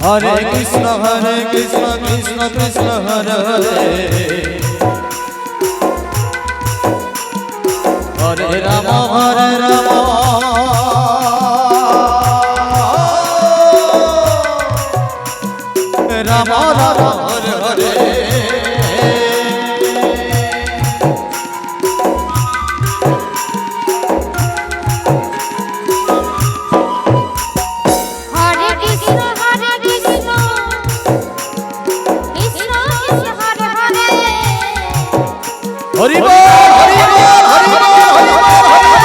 Hare Krishna Krishna Krishna Hare Hare Hare Rama Rama Rama Hare Hare Hari Bol, Hari Bol, Hari Bol, Hari Bol,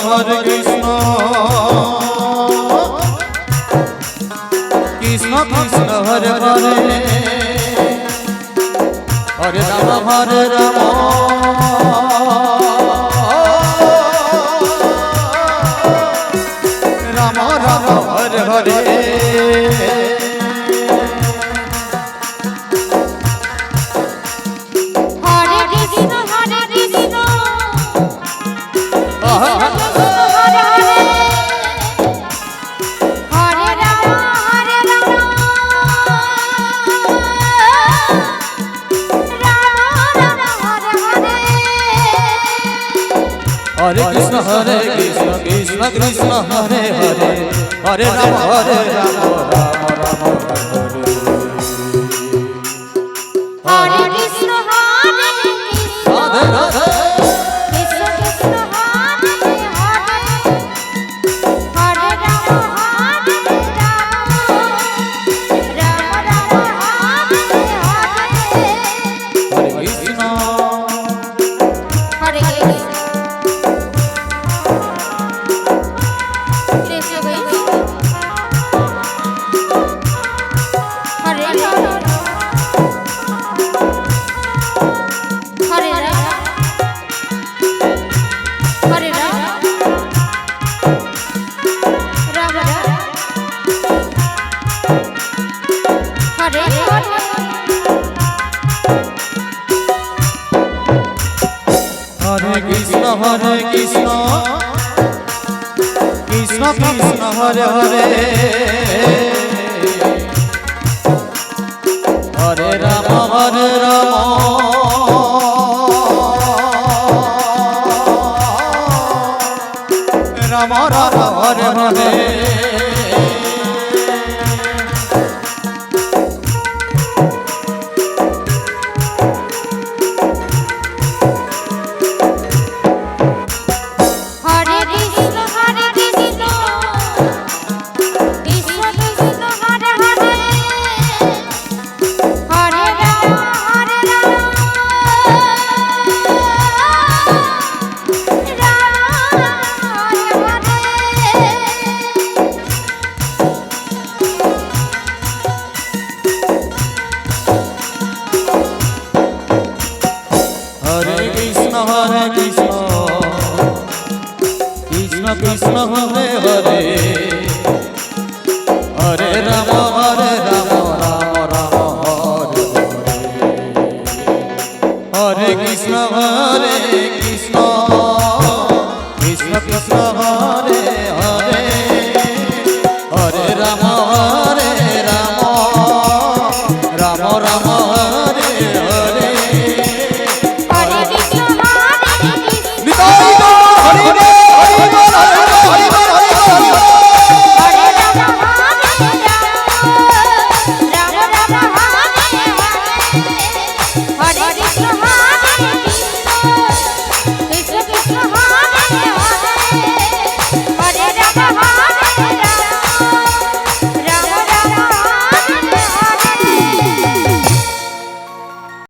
Hare Krishna, Krishna Krishna, Hare Hare. Hare Rama Rama Rama Hare Hare Hare Krishna Krishna Krishna Hare Hare Hare Rama Rama Rama Hare Hare Hare Hare Krishna Krishna Krishna Hare Hare Hare Ram Ram Ram Hare Hare Hare Krishna Krishna Krishna Hare Hare Hare Ram Hare Krishna Krishna Krishna Hare Hare Hare Ram Ram Ram Hare Hare Hare Krishna Hare